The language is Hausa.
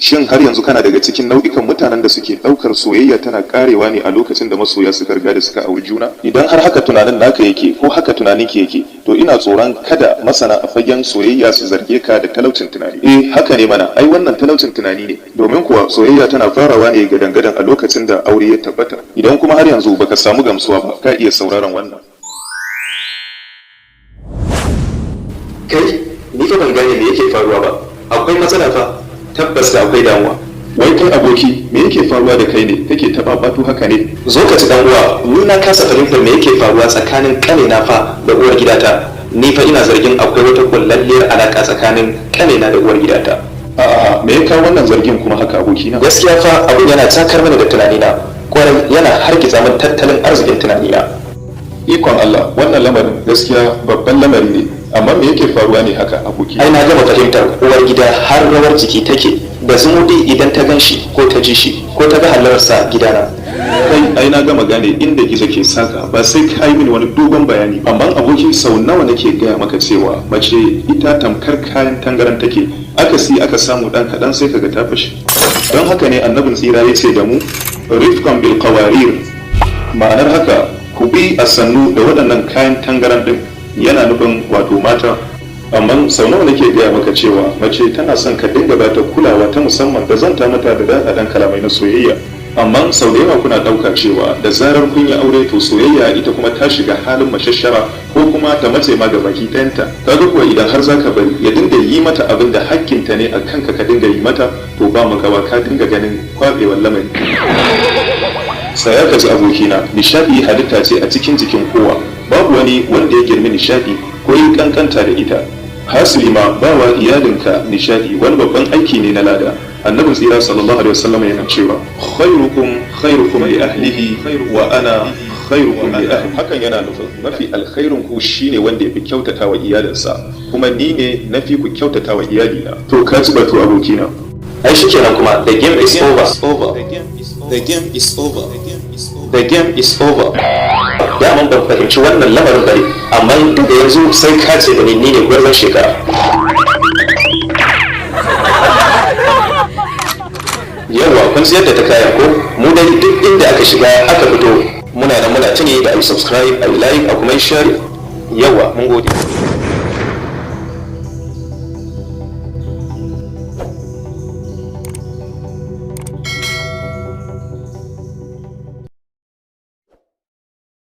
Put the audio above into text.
Shin har yanzu kana daga cikin nau'ikan mutanen da suke ɗaukar soyayya tana karewa ne a lokacin da masoya suka riga da suka auri juna? Idan har haka tunanin naka yake ko haka tunanin ki yake, to ina tsoron kada masana a fagen soyayya su zarge ka da talaucin tunani. Haka ne mana, ai wannan talaucin tunani ne. Domin kuwa soyayya tana farawa ne gadan-gadan a lokacin da aure ya tabbata. Idan kuma har yanzu baka samu gamsuwa ba, ka iya sauraron wannan. Kai, ni fa ban gane me yake faruwa ba. Akwai matsala fa. Tabbas da akwai damuwa. Wai kai aboki, me yake faruwa da kai ne kake taba batu haka ne? Zo ka ci dan uwa, ni na kasa fahimtar me yake faruwa tsakanin kanina fa da uwar gidata. Ni fa ina zargin akwai wata kullalliyar alaka tsakanin kanina da uwar gidata. A'a, me ya kawo wannan zargin kuma haka abokina? Gaskiya fa abin yana takar mana da tunanina. Kwarai yana hargitsa min tattalin arzikin tunanina. Ikon Allah, wannan lamarin gaskiya babban lamari ne. Amma me yake faruwa ne haka aboki? Ai na gama fahimtar uwar gida har rawar jiki take da zumudi idan ta gan shi ko ta ji shi ko ta ga halarsa gidana. Kai ai na gama gane inda gizo ke saka, ba sai ka yi mini wani dogon bayani. Amma aboki, sau nawa nake gaya maka cewa mace ita tamkar kayan tangaran take, aka samu dan kadan sai kaga ta fashe. Don haka ne annabin tsira ya ce da mu rifqan bil qawarir, ma'anar haka ku bi a sannu da waɗannan kayan tangaran din, yana nufin wato mata. Amma sau nawa nake gaya maka cewa mace tana son ka dinga bata kulawa ta musamman da zanta mata da daɗaɗɗen kalamai na soyayya. Amma sau da yawa kuna ɗauka cewa da zarar kun yi aure to soyayya ita kuma ta shiga halin mashashara ko kuma ta mace ma ga baki ɗayanta. Kaga kuwa idan har zaka bari ya dinga yi mata abin da hakkinta ne a kanka ka dinga yi mata, to ba makawa ka dinga ganin kwaɓewar lamari. Saya ka ji abokina, nishaɗi halitta ce a cikin jikin kowa. Babu wani wanda ya girmi nishaɗi ko yi kankanta da ita. Hasili ma bawa iyalinka nishaɗi wani babban aiki ne na lada. Annabin tsira sallallahu alaihi wasallam yana cewa khairukum li ahlihi wa ana khairukum li ahli. Hakan yana nufin mafi alkhairun ku shine wanda yafi kyautata wa iyalinsa, kuma ni ne nafi ku kyautata wa iyalina. To ka ji batu abokina. Ai shikenan kuma the game is over. The game is over. The game is over. Da mun ban fahimci wannan lamarin bane, amma daga yanzu sai ka ce da ni ne gwarzon shekara. Yawa kun sayar da ta kaya ko mu dai duk inda aka shiga aka fito muna tuni da subscribe, like, a kuma share. Yawa mun gode.